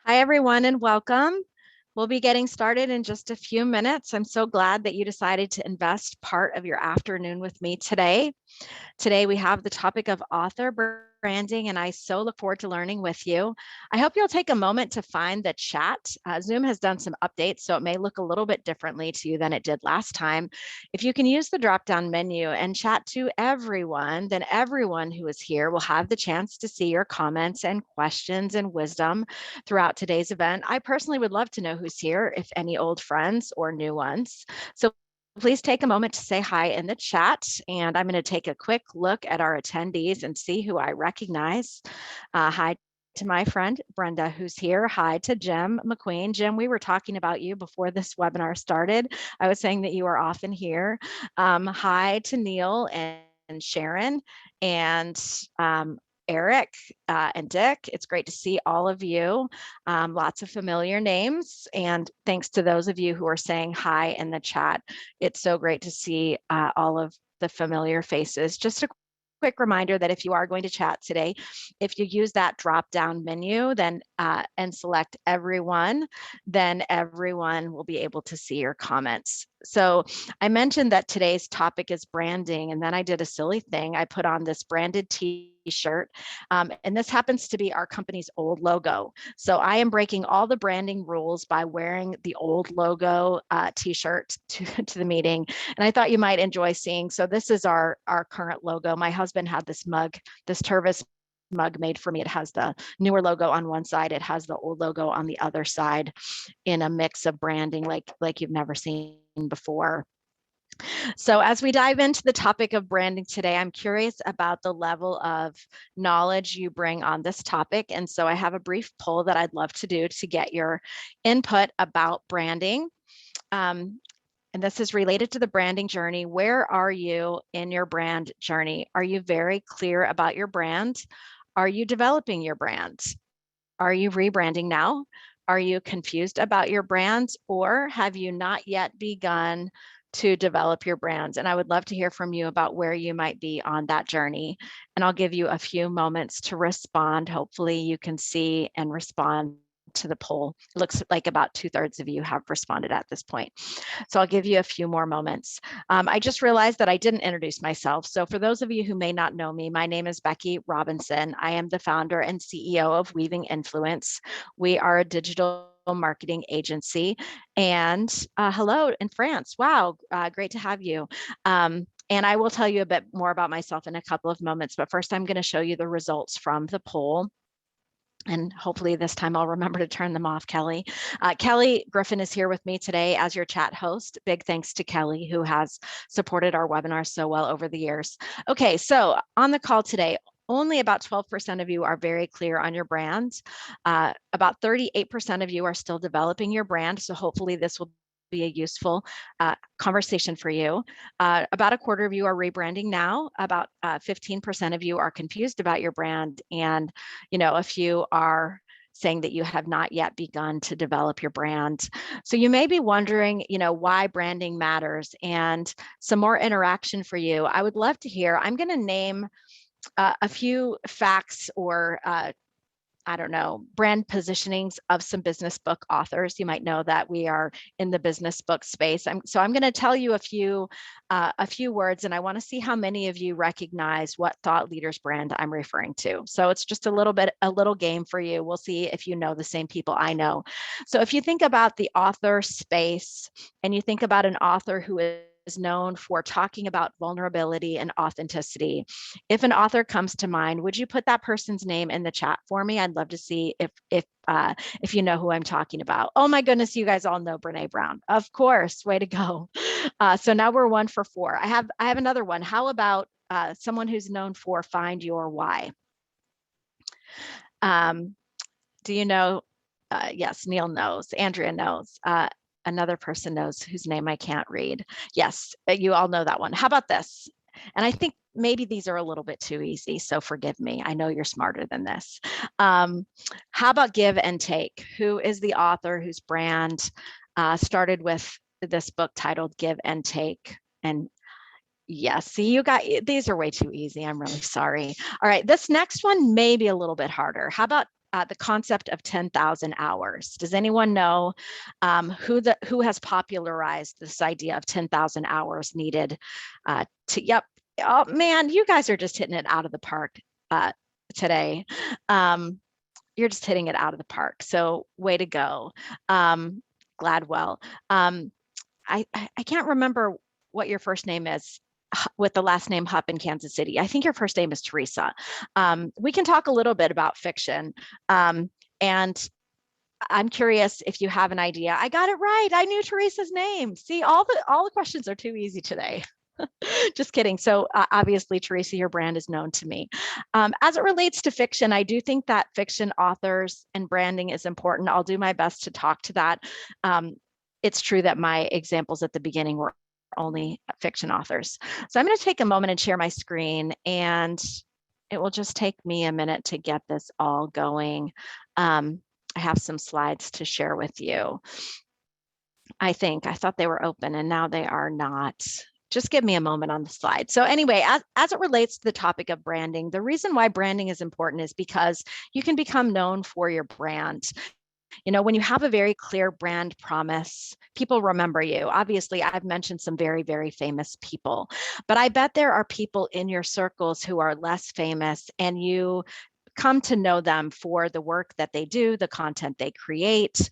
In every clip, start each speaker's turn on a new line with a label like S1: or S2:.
S1: Hi, everyone, and welcome. We'll be getting started in just a few minutes. I'm so glad that you decided to invest part of your afternoon with me today. Today, we have the topic of author branding, and I so look forward to learning with you. I hope you'll take a moment to find the chat. Zoom has done some updates, so it may look a little bit differently to you than it did last time. If you can use the drop-down menu and chat to everyone, then everyone who is here will have the chance to see your comments and questions and wisdom throughout today's event. I personally would love to know who's here, if any old friends or new ones. So please take a moment to say hi in the chat, and I'm going to take a quick look at our attendees and see who I recognize. Hi to my friend Brenda, who's here. Hi to Jim McQueen. Jim, we were talking about you before this webinar started. I was saying that you are often here. Hi to Neil and Sharon and Eric and Dick. It's great to see all of you. Lots of familiar names. And thanks to those of you who are saying hi in the chat. It's so great to see all of the familiar faces. Just a quick reminder that if you are going to chat today, if you use that drop-down menu then and select everyone, then everyone will be able to see your comments. So I mentioned that today's topic is branding, and then I did a silly thing. I put on this branded t-shirt, and this happens to be our company's old logo. So I am breaking all the branding rules by wearing the old logo t-shirt to the meeting, and I thought you might enjoy seeing. So this is our current logo. My husband had this mug, this Tervis mug made for me. It has the newer logo on one side, it has the old logo on the other side, in a mix of branding like you've never seen before. So as we dive into the topic of branding today, I'm curious about the level of knowledge you bring on this topic. And so I have a brief poll that I'd love to do to get your input about branding. And this is related to the branding journey. Where are you in your brand journey? Are you very clear about your brand? Are you developing your brand? Are you rebranding now? Are you confused about your brands, or have you not yet begun to develop your brands? And I would love to hear from you about where you might be on that journey. And I'll give you a few moments to respond. Hopefully you can see and respond to the poll. It looks like about 2/3 of you have responded at this point. So I'll give you a few more moments. I just realized that I didn't introduce myself. So for those of you who may not know me, my name is Becky Robinson. I am the founder and CEO of Weaving Influence. We are a digital marketing agency. And hello in France. Wow, great to have you. And I will tell you a bit more about myself in a couple of moments, but first I'm going to show you the results from the poll. And hopefully this time I'll remember to turn them off, Kelly. Kelly Griffin is here with me today as your chat host. Big thanks to Kelly, who has supported our webinars so well over the years. Okay, so on the call today, only about 12% of you are very clear on your brand. About 38% of you are still developing your brand. So hopefully this will be a useful conversation for you. About a quarter of you are rebranding now. About 15% of you are confused about your brand. And, a few are saying that you have not yet begun to develop your brand. So you may be wondering, why branding matters and some more interaction for you. I would love to hear. I'm going to name a few facts or brand positionings of some business book authors. You might know that we are in the business book space. So I'm going to tell you a few words, and I want to see how many of you recognize what thought leaders brand I'm referring to. So it's just a little game for you. We'll see if you know the same people I know. So if you think about the author space and you think about an author who is known for talking about vulnerability and authenticity. If an author comes to mind, would you put that person's name in the chat for me? I'd love to see if you know who I'm talking about. Oh my goodness, you guys all know Brene Brown. Of course, way to go. So now we're 1 for 4. I have another one. How about someone who's known for Find Your Why? Do you know? Yes, Neil knows. Andrea knows. Another person knows whose name I can't read. Yes, you all know that one. How about this? And I think maybe these are a little bit too easy, so forgive me. I know you're smarter than this. How about Give and Take? Who is the author whose brand started with this book titled Give and Take? And yes, see, these are way too easy. I'm really sorry. All right, this next one may be a little bit harder. How about the concept of 10,000 hours. Does anyone know who has popularized this idea of 10,000 hours needed to, yep. Oh man, you guys are just hitting it out of the park today. You're just hitting it out of the park. So way to go. Gladwell. I can't remember what your first name is with the last name Hupp in Kansas City. I think your first name is Teresa. We can talk a little bit about fiction. And I'm curious if you have an idea. I got it right. I knew Teresa's name. See, all the questions are too easy today. Just kidding. So obviously, Teresa, your brand is known to me. As it relates to fiction, I do think that fiction authors and branding is important. I'll do my best to talk to that. It's true that my examples at the beginning were only fiction authors. So I'm going to take a moment and share my screen, and it will just take me a minute to get this all going. I have some slides to share with you. I thought they were open and now they are not. Just give me a moment on the slide. So anyway, as it relates to the topic of branding, the reason why branding is important is because you can become known for your brand. You know, when you have a very clear brand promise, people remember you. Obviously, I've mentioned some very, very famous people, but I bet there are people in your circles who are less famous and you come to know them for the work that they do, the content they create.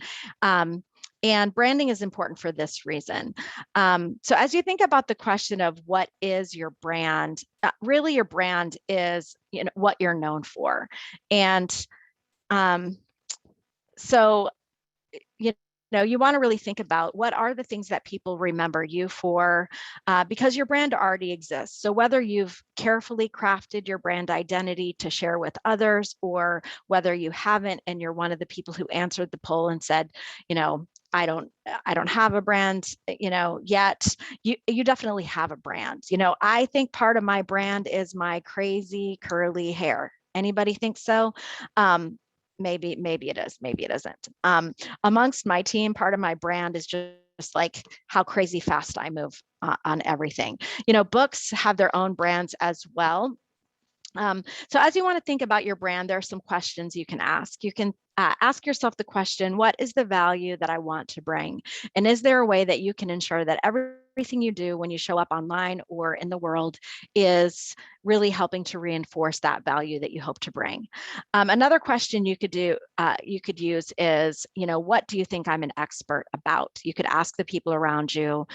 S1: And branding is important for this reason. So as you think about the question of what is your brand, really your brand is, you know, what you're known for. And so, you know, you want to really think about what are the things that people remember you for, because your brand already exists. So whether you've carefully crafted your brand identity to share with others, or whether you haven't and you're one of the people who answered the poll and said, you know, I don't have a brand, you know, yet, you definitely have a brand. You know, I think part of my brand is my crazy curly hair. Anybody think so? Maybe it is, maybe it isn't. Amongst my team, part of my brand is just like how crazy fast I move on everything. You know, books have their own brands as well. So as you want to think about your brand, there are some questions you can ask. You can ask yourself the question, what is the value that I want to bring? And is there a way that you can ensure that everything you do when you show up online or in the world is really helping to reinforce that value that you hope to bring? Another question you could use is, you know, what do you think I'm an expert about? You could ask the people around you,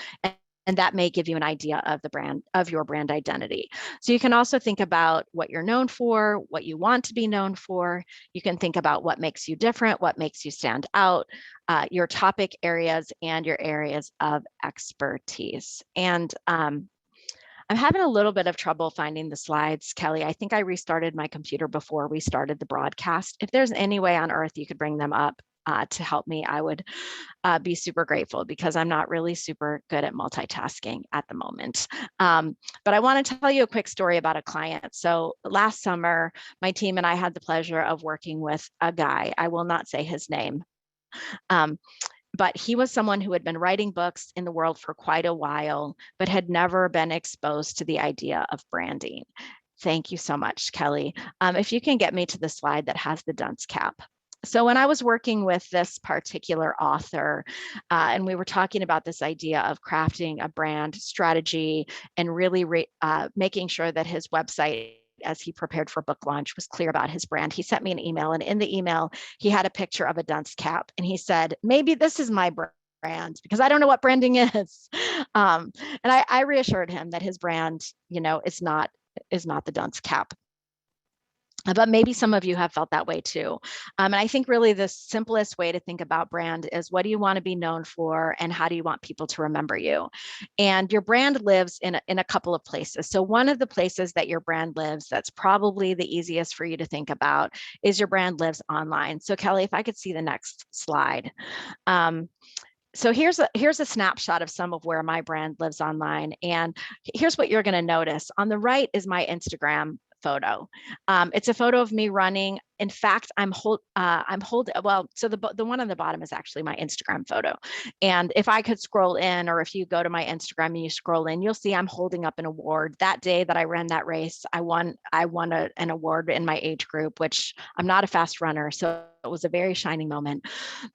S1: and that may give you an idea of the brand, of your brand identity. So you can also think about what you're known for, what you want to be known for. You can think about what makes you different, what makes you stand out, your topic areas and your areas of expertise. And I'm having a little bit of trouble finding the slides, Kelly. I think I restarted my computer before we started the broadcast. If there's any way on earth you could bring them up to help me, I would be super grateful, because I'm not really super good at multitasking at the moment. But I want to tell you a quick story about a client. So last summer, my team and I had the pleasure of working with a guy. I will not say his name. But he was someone who had been writing books in the world for quite a while, but had never been exposed to the idea of branding. Thank you so much, Kelly. If you can get me to the slide that has the dunce cap. So when I was working with this particular author, and we were talking about this idea of crafting a brand strategy and really making sure that his website, as he prepared for book launch, was clear about his brand, he sent me an email. And in the email, he had a picture of a dunce cap. And he said, maybe this is my brand, because I don't know what branding is. And I reassured him that his brand, you know, is not the dunce cap. But maybe some of you have felt that way too. And I think really the simplest way to think about brand is, what do you want to be known for and how do you want people to remember you? And your brand lives in a couple of places. So one of the places that your brand lives, that's probably the easiest for you to think about, is your brand lives online. So Kelly, if I could see the next slide. So here's a snapshot of some of where my brand lives online. And here's what you're going to notice. On the right is my Instagram photo. It's a photo of me running. In fact, I'm holding, well, so the one on the bottom is actually my Instagram photo. And if I could scroll in, or if you go to my Instagram and you scroll in, you'll see I'm holding up an award. That day that I ran that race, I won an award in my age group, which I'm not a fast runner. So it was a very shining moment.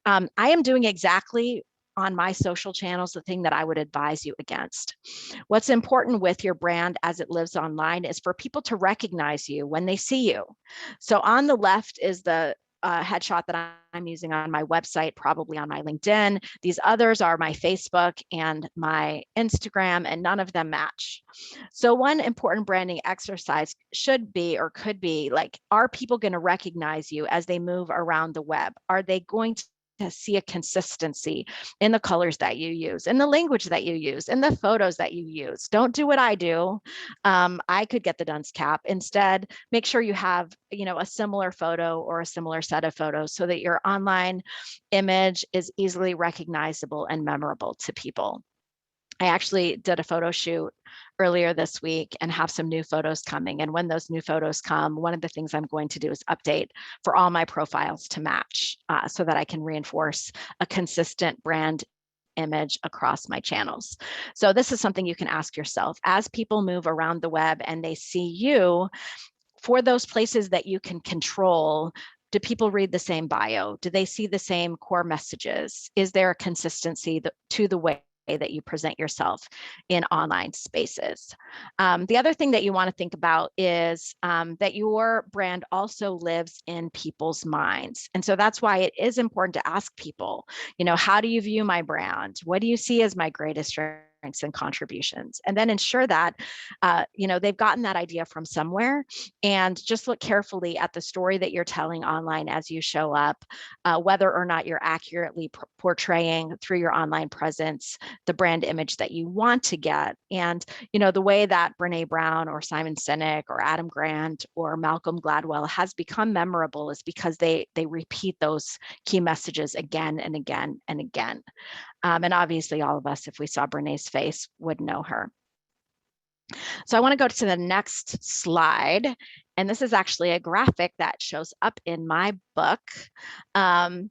S1: I am doing exactly on my social channels the thing that I would advise you against. What's important with your brand as it lives online is for people to recognize you when they see you. So on the left is the headshot that I'm using on my website, probably on my LinkedIn. These others are my Facebook and my Instagram, and none of them match. So one important branding exercise should be, or could be, like, are people going to recognize you as they move around the web? Are they going to see a consistency in the colors that you use, in the language that you use, in the photos that you use? Don't do what I do. I could get the dunce cap. Instead, make sure you have, a similar photo or a similar set of photos so that your online image is easily recognizable and memorable to people. I actually did a photo shoot earlier this week and have some new photos coming. And when those new photos come, one of the things I'm going to do is update for all my profiles to match so that I can reinforce a consistent brand image across my channels. So this is something you can ask yourself as people move around the web and they see you. For those places that you can control, do people read the same bio? Do they see the same core messages? Is there a consistency to the way that you present yourself in online spaces? The other thing that you want to think about is that your brand also lives in people's minds. And so that's why it is important to ask people, how do you view my brand? What do you see as my greatest strengths and contributions? And then ensure that they've gotten that idea from somewhere, and just look carefully at the story that you're telling online as you show up, whether or not you're accurately portraying through your online presence the brand image that you want to get. And the way that Brene Brown or Simon Sinek or Adam Grant or Malcolm Gladwell has become memorable is because they repeat those key messages again and again and again. And obviously all of us, if we saw Brene's face, would know her. So I want to go to the next slide. And this is actually a graphic that shows up in my book. And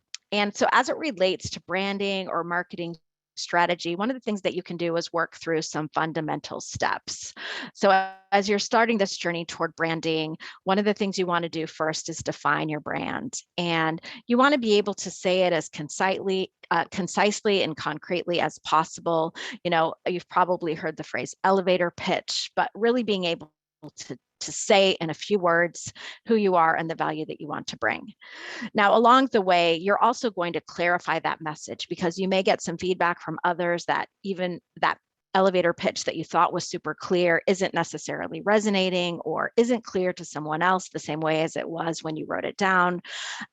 S1: so as it relates to branding or marketing strategy, one of the things that you can do is work through some fundamental steps. So as you're starting this journey toward branding, one of the things you want to do first is define your brand. And you want to be able to say it as concisely and concretely as possible. You've probably heard the phrase elevator pitch, but really being able to say in a few words who you are and the value that you want to bring. Now, along the way, you're also going to clarify that message, because you may get some feedback from others that even that elevator pitch that you thought was super clear isn't necessarily resonating or isn't clear to someone else the same way as it was when you wrote it down.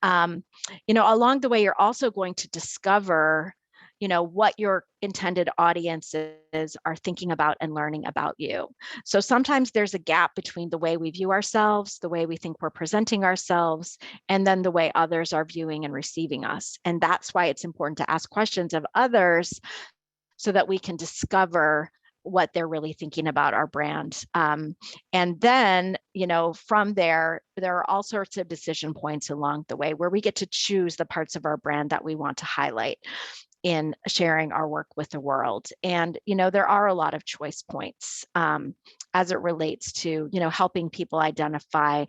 S1: Along the way, you're also going to discover what your intended audiences are thinking about and learning about you. So sometimes there's a gap between the way we view ourselves, the way we think we're presenting ourselves, and then the way others are viewing and receiving us. And that's why it's important to ask questions of others so that we can discover what they're really thinking about our brand. And then, from there are all sorts of decision points along the way where we get to choose the parts of our brand that we want to highlight in sharing our work with the world. And, there are a lot of choice points as it relates to, helping people identify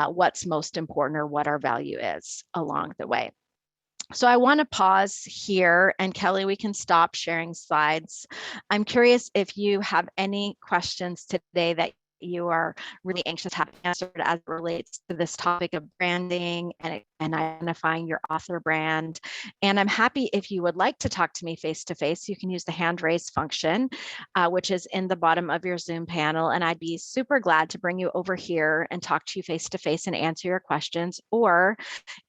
S1: what's most important or what our value is along the way. So I want to pause here, and Kelly, we can stop sharing slides. I'm curious if you have any questions today that you are really anxious to have answered as it relates to this topic of branding and identifying your author brand. And I'm happy if you would like to talk to me face-to-face, you can use the hand raise function, which is in the bottom of your Zoom panel. And I'd be super glad to bring you over here and talk to you face-to-face and answer your questions. Or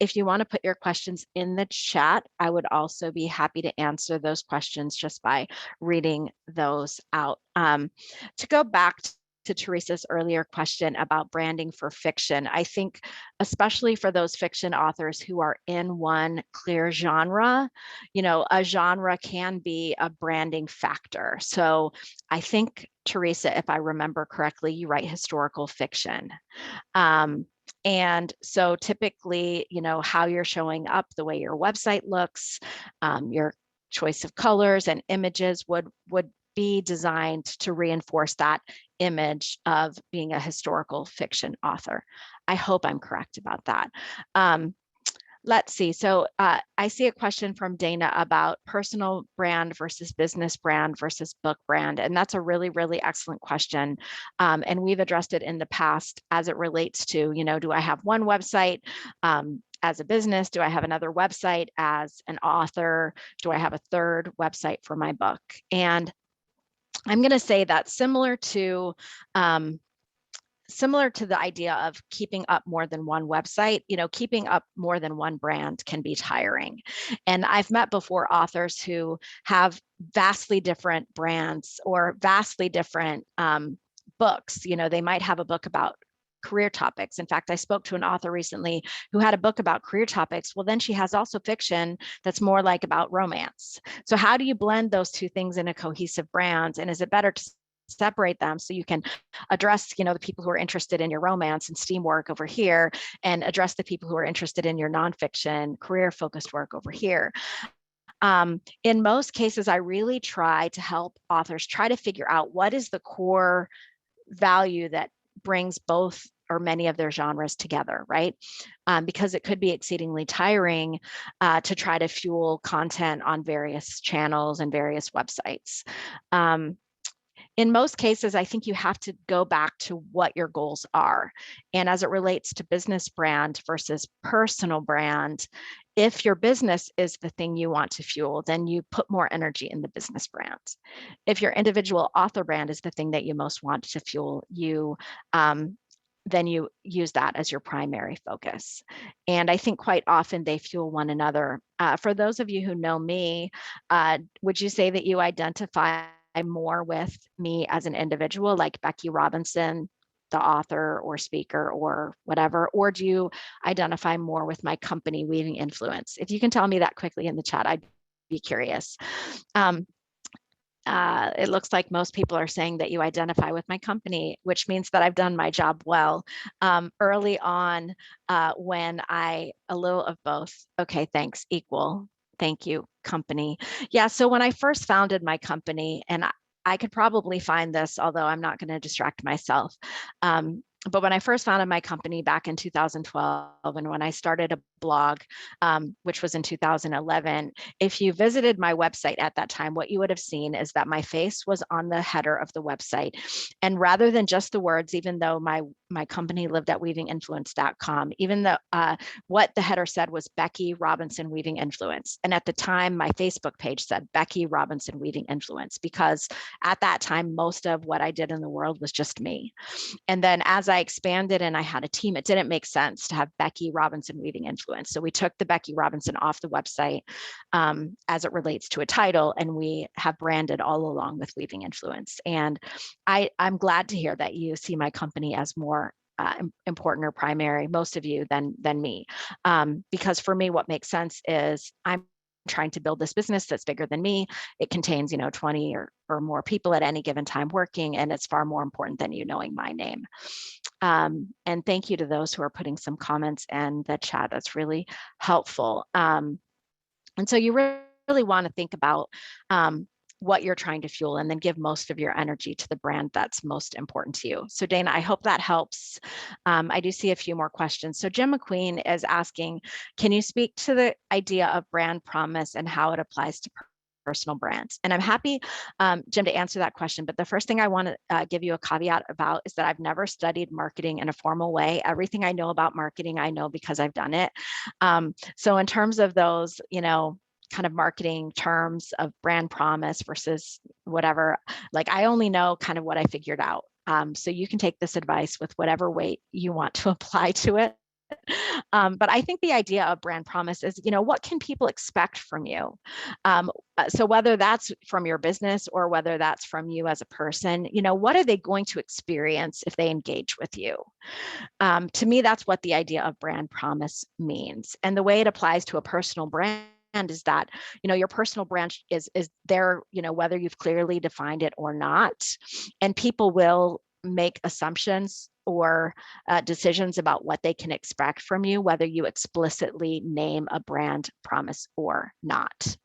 S1: if you want to put your questions in the chat, I would also be happy to answer those questions just by reading those out. To go back to Teresa's earlier question about branding for fiction. I think, especially for those fiction authors who are in one clear genre, a genre can be a branding factor. So I think, Teresa, if I remember correctly, you write historical fiction. And so typically, how you're showing up, the way your website looks, your choice of colors and images would be designed to reinforce that image of being a historical fiction author. I hope I'm correct about that. Let's see. So I see a question from Dana about personal brand versus business brand versus book brand. And that's a really, really excellent question. And we've addressed it in the past as it relates to, do I have one website as a business? Do I have another website as an author? Do I have a third website for my book? And I'm going to say that similar to the idea of keeping up more than one website, keeping up more than one brand can be tiring. And I've met before authors who have vastly different brands or vastly different books. They might have a book about career topics. In fact, I spoke to an author recently who had a book about career topics. Well, then she has also fiction that's more like about romance. So how do you blend those two things in a cohesive brand? And is it better to separate them so you can address, the people who are interested in your romance and STEAM work over here, and address the people who are interested in your nonfiction, career-focused work over here? In most cases, I really try to help authors try to figure out what is the core value that brings both or many of their genres together, right? Because it could be exceedingly tiring to try to fuel content on various channels and various websites. In most cases, I think you have to go back to what your goals are. And as it relates to business brand versus personal brand, if your business is the thing you want to fuel, then you put more energy in the business brand. If your individual author brand is the thing that you most want to fuel, then you use that as your primary focus. And I think quite often they fuel one another. For those of you who know me, would you say that you identify more with me as an individual, like Becky Robinson, the author or speaker or whatever, or do you identify more with my company, Weaving Influence? If you can tell me that quickly in the chat, I'd be curious. It looks like most people are saying that you identify with my company, which means that I've done my job well. Early on, a little of both. Okay, thanks, equal. Thank you, company. Yeah, so when I first founded my company, and I could probably find this, although I'm not going to distract myself. But when I first founded my company back in 2012, and when I started a blog, which was in 2011, if you visited my website at that time, what you would have seen is that my face was on the header of the website. And rather than just the words, even though my company lived at weavinginfluence.com, even though what the header said was Becky Robinson Weaving Influence. And at the time, my Facebook page said Becky Robinson Weaving Influence, because at that time, most of what I did in the world was just me. And then as I expanded and I had a team, it didn't make sense to have Becky Robinson Weaving Influence. So we took the Becky Robinson off the website as it relates to a title, and we have branded all along with Weaving Influence. And I'm glad to hear that you see my company as more important or primary, most of you, than me. Because for me, what makes sense is I'm trying to build this business that's bigger than me. It contains, 20 or more people at any given time working, and it's far more important than you knowing my name. And thank you to those who are putting some comments in the chat. That's really helpful. And so you really want to think about what you're trying to fuel, and then give most of your energy to the brand that's most important to you. So Dana, I hope that helps. I do see a few more questions. So Jim McQueen is asking, can you speak to the idea of brand promise and how it applies to personal brands? And I'm happy, Jim, to answer that question. But the first thing I want to give you a caveat about is that I've never studied marketing in a formal way. Everything I know about marketing, I know because I've done it. So in terms of those, kind of marketing terms of brand promise versus whatever, like I only know kind of what I figured out. So you can take this advice with whatever weight you want to apply to it. But I think the idea of brand promise is, what can people expect from you? So whether that's from your business or whether that's from you as a person, what are they going to experience if they engage with you? To me, that's what the idea of brand promise means. And the way it applies to a personal brand is that, your personal brand is there, whether you've clearly defined it or not. And people will make assumptions or decisions about what they can expect from you, whether you explicitly name a brand promise or not.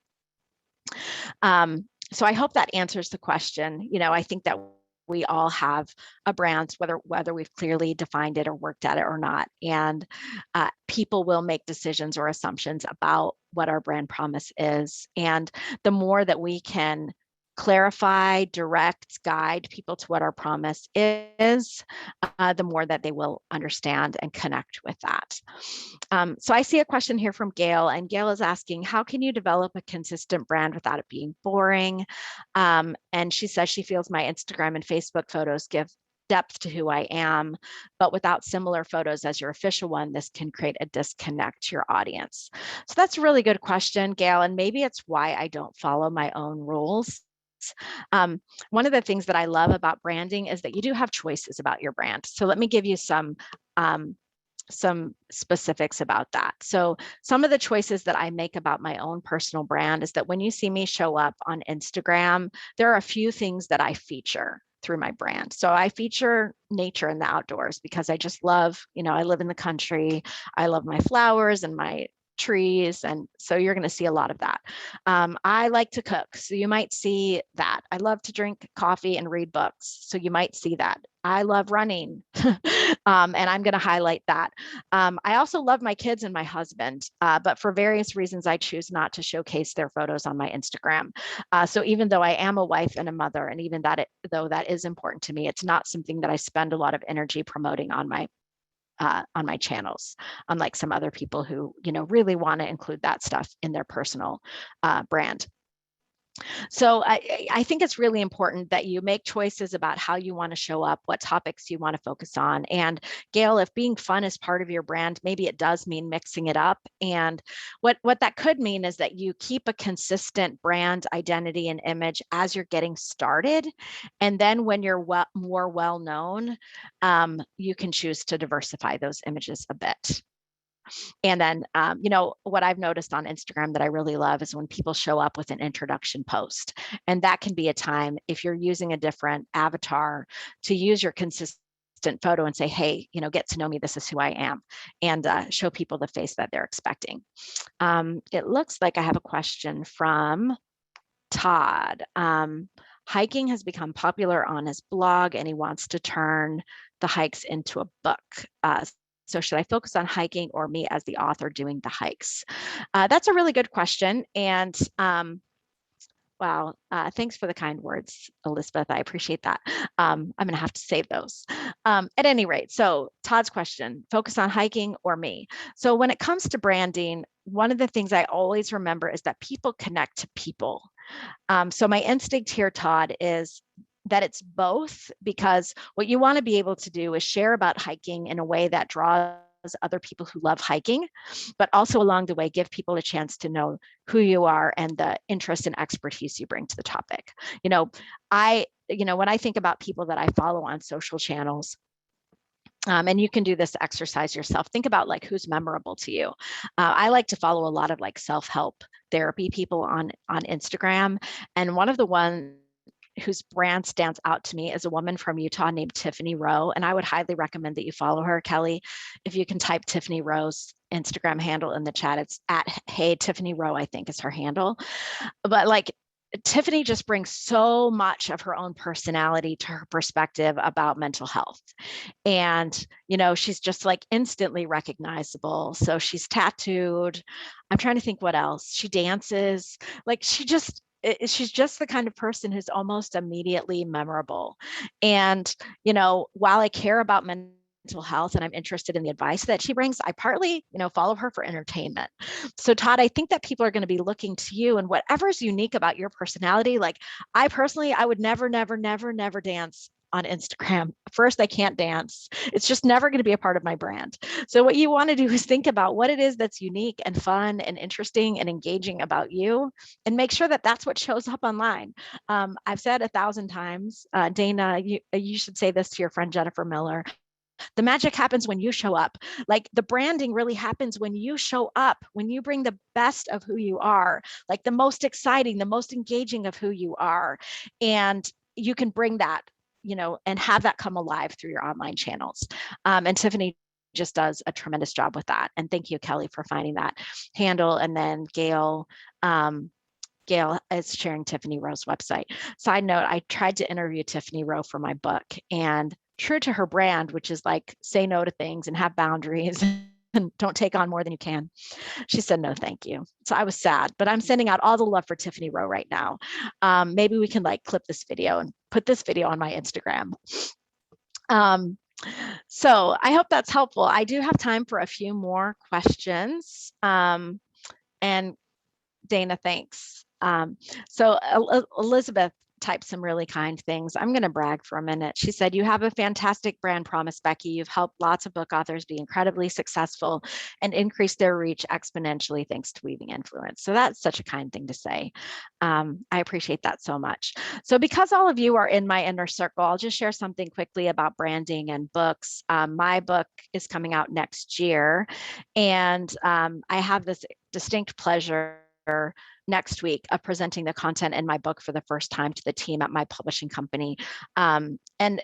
S1: So I hope that answers the question. I think that we all have a brand, whether we've clearly defined it or worked at it or not. And people will make decisions or assumptions about what our brand promise is. And the more that we can clarify, direct, guide people to what our promise is, the more that they will understand and connect with that. So I see a question here from Gail, and Gail is asking, how can you develop a consistent brand without it being boring? And she says she feels my Instagram and Facebook photos give depth to who I am, but without similar photos as your official one, this can create a disconnect to your audience. So that's a really good question, Gail, and maybe it's why I don't follow my own rules. One of the things that I love about branding is that you do have choices about your brand. So let me give you some specifics about that. So some of the choices that I make about my own personal brand is that when you see me show up on Instagram, there are a few things that I feature through my brand. So I feature nature and the outdoors because I just love, I live in the country. I love my flowers and my trees. And so you're going to see a lot of that. I like to cook. So you might see that. I love to drink coffee and read books. So you might see that. I love running. And I'm going to highlight that. I also love my kids and my husband, but for various reasons, I choose not to showcase their photos on my Instagram. So even though I am a wife and a mother, and even though that is important to me, it's not something that I spend a lot of energy promoting on my channels, unlike some other people who, really want to include that stuff in their personal brand. So I think it's really important that you make choices about how you want to show up, what topics you want to focus on. And Gail, if being fun is part of your brand, maybe it does mean mixing it up. And what that could mean is that you keep a consistent brand identity and image as you're getting started. And then when you're more well known, you can choose to diversify those images a bit. And then, what I've noticed on Instagram that I really love is when people show up with an introduction post. And that can be a time, if you're using a different avatar, to use your consistent photo and say, hey, get to know me. This is who I am. And show people the face that they're expecting. It looks like I have a question from Todd. Hiking has become popular on his blog, and he wants to turn the hikes into a book. So should I focus on hiking or me as the author doing the hikes? That's a really good question. And wow, thanks for the kind words, Elizabeth. I appreciate that. I'm going to have to save those. At any rate, so Todd's question, focus on hiking or me? So when it comes to branding, one of the things I always remember is that people connect to people. So my instinct here, Todd, is that it's both, because what you want to be able to do is share about hiking in a way that draws other people who love hiking, but also along the way, give people a chance to know who you are and the interest and expertise you bring to the topic. When I think about people that I follow on social channels, and you can do this exercise yourself. Think about like who's memorable to you. I like to follow a lot of like self-help therapy people on Instagram, and one of the ones whose brand stands out to me is a woman from Utah named Tiffany Rowe. And I would highly recommend that you follow her, Kelly. If you can type Tiffany Rowe's Instagram handle in the chat, it's at Hey Tiffany Rowe, I think is her handle. But like Tiffany just brings so much of her own personality to her perspective about mental health. And, she's just like instantly recognizable. So she's tattooed. I'm trying to think what else. She dances. Like she's just the kind of person who's almost immediately memorable. And, while I care about mental health and I'm interested in the advice that she brings, I partly, follow her for entertainment. So Todd, I think that people are going to be looking to you and whatever's unique about your personality. Like I personally, I would never dance on Instagram. First, I can't dance. It's just never going to be a part of my brand. So what you want to do is think about what it is that's unique and fun and interesting and engaging about you, and make sure that that's what shows up online. I've said 1,000 times, Dana, you should say this to your friend Jennifer Miller. The magic happens when you show up. Like the branding really happens when you show up, when you bring the best of who you are, like the most exciting, the most engaging of who you are. And you can bring that, and have that come alive through your online channels. And Tiffany just does a tremendous job with that. And thank you, Kelly, for finding that handle. And then Gail is sharing Tiffany Rowe's website. Side note, I tried to interview Tiffany Rowe for my book, and true to her brand, which is like say no to things and have boundaries and don't take on more than you can, she said no thank you. So I was sad, but I'm sending out all the love for Tiffany Rowe right now. Maybe we can like clip this video and put this video on my Instagram. So I hope that's helpful. I do have time for a few more questions. And Dana, thanks. So Elizabeth typed some really kind things. I'm going to brag for a minute. She said, "You have a fantastic brand promise, Becky. You've helped lots of book authors be incredibly successful and increase their reach exponentially thanks to Weaving Influence." So that's such a kind thing to say. I appreciate that so much. So because all of you are in my inner circle, I'll just share something quickly about branding and books. My book is coming out next year, and I have this distinct pleasure next week of presenting the content in my book for the first time to the team at my publishing company. And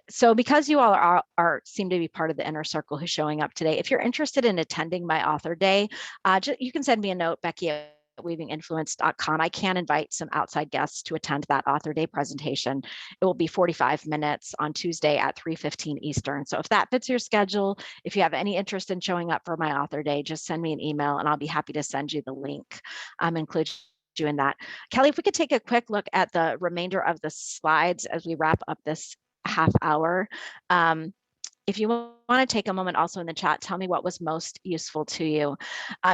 S1: so because you all are seem to be part of the inner circle who's showing up today, if you're interested in attending my author day, you can send me a note, Becky at weavinginfluence.com. I can invite some outside guests to attend that author day presentation. It will be 45 minutes on Tuesday at 3:15 Eastern. So if that fits your schedule, if you have any interest in showing up for my author day, just send me an email and I'll be happy to send you the link, include you in that. Kelly, if we could take a quick look at the remainder of the slides as we wrap up this half hour. If you want to take a moment also in the chat, tell me what was most useful to you.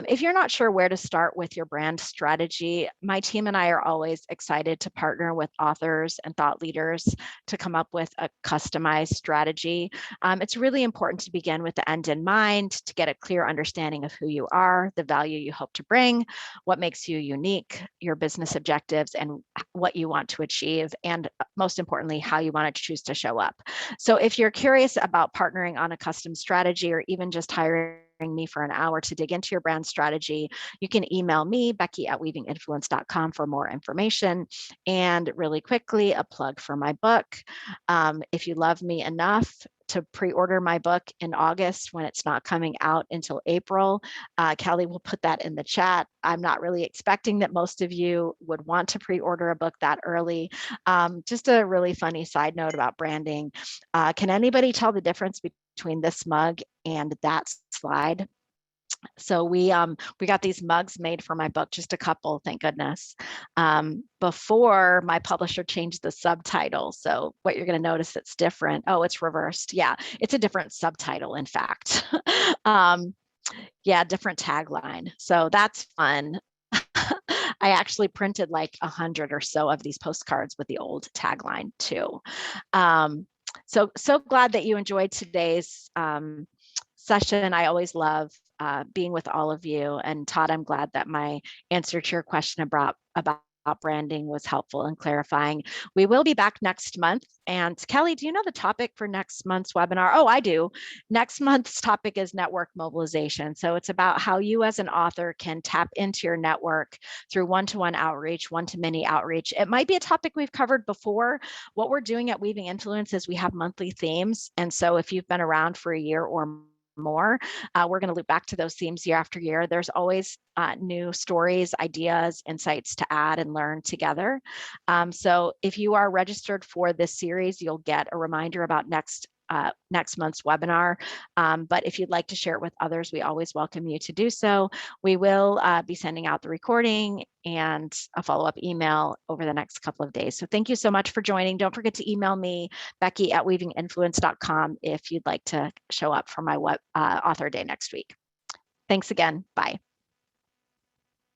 S1: If you're not sure where to start with your brand strategy, my team and I are always excited to partner with authors and thought leaders to come up with a customized strategy. It's really important to begin with the end in mind, to get a clear understanding of who you are, the value you hope to bring, what makes you unique, your business objectives, and what you want to achieve, and most importantly, how you want to choose to show up. So if you're curious about partnering on a custom strategy, or even just hiring me for an hour to dig into your brand strategy, you can email me, Becky at weavinginfluence.com, for more information. And really quickly, a plug for my book. If you love me enough to pre-order my book in August when it's not coming out until April, Kelly will put that in the chat. I'm not really expecting that most of you would want to pre-order a book that early. Just a really funny side note about branding. Can anybody tell the difference between this mug and that slide? So we got these mugs made for my book, just a couple, thank goodness, before my publisher changed the subtitle. So what you're going to notice that's different. Oh, it's reversed. Yeah, it's a different subtitle, in fact. Yeah, different tagline. So that's fun. I actually printed like 100 or so of these postcards with the old tagline too. So glad that you enjoyed today's session. I always love being with all of you. And Todd, I'm glad that my answer to your question about branding was helpful and clarifying. We will be back next month. And Kelly, do you know the topic for next month's webinar? Oh, I do. Next month's topic is network mobilization. So it's about how you as an author can tap into your network through one-to-one outreach, one-to-many outreach. It might be a topic we've covered before. What we're doing at Weaving Influence is we have monthly themes. And so if you've been around for a year or more, we're going to loop back to those themes year after year. There's always new stories, ideas, insights to add and learn together. So if you are registered for this series, you'll get a reminder about next month's webinar. But if you'd like to share it with others, we always welcome you to do so. We will be sending out the recording and a follow-up email over the next couple of days. So thank you so much for joining. Don't forget to email me, Becky at weavinginfluence.com, if you'd like to show up for my author day next week. Thanks again. Bye.